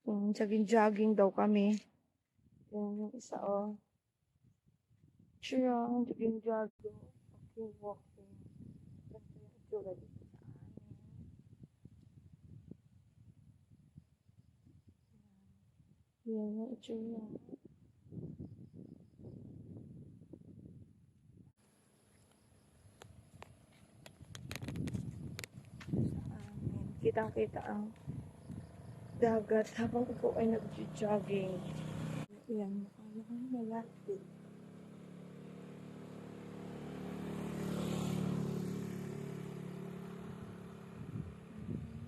Jogging-jogging daw kami. Yan yung isa, oh. Siya, jogging-jogging. Walking. Ganito yung itsura dito sa amin. Yan yung itsura. Kitang-kita ang dagat habang ikaw ay nag-jogging. Yan, mukhang malapit.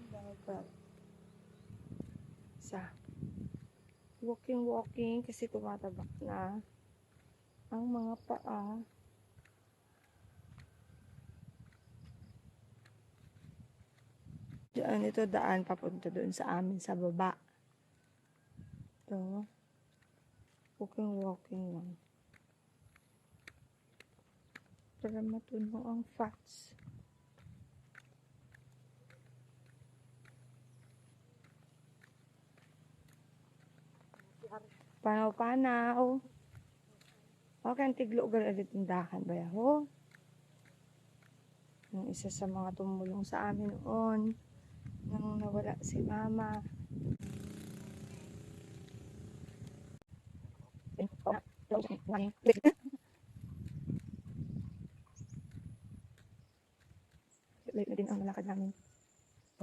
Dagat. Walking kasi tumatabak na ang mga paa. Diyan, ito daan papunta doon sa amin sa baba. Ito. Walking lang. Para matunaw ang fats. Panaw-panaw. Okay, ang tiglo ulit tindahan ba yaho? Yung isa sa mga tumulong sa amin noon nang nawala si mama. Late na din ang malakad namin.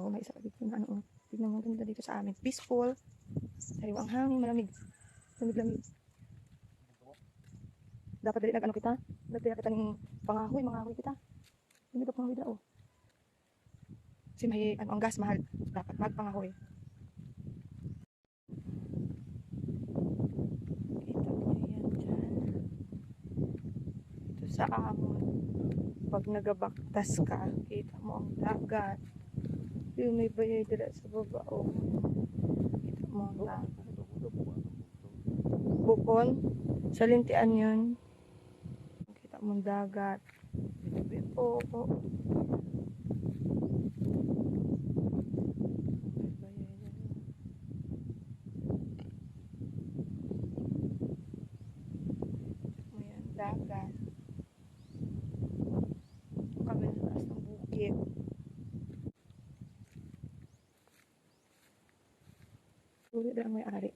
Oo, may isa pa dito na ano. Tignan mo ganda dito sa amin. Peaceful. Sariwa ang hangin, malamig. Lamig-lamig. Dapat dali nag-ano kita. Nagtira kita ng pangahoy kita. Hindi ba pangahoy daw? Kasi may ano, ang gas mahal. Dapat magpangahoy. Kita niyo yan dyan. Ito sa amon. Pag nagabaktas ka, kita mo ang dagat. Yung may bayay dila sa baba. Oh. Kita mo ang dagat. Bukon. Sa lintian yun. Kita mo ang dagat. Oh, oh. Ayan, dagat. Kami sa taas ng bukid. Uli na ang may-ari.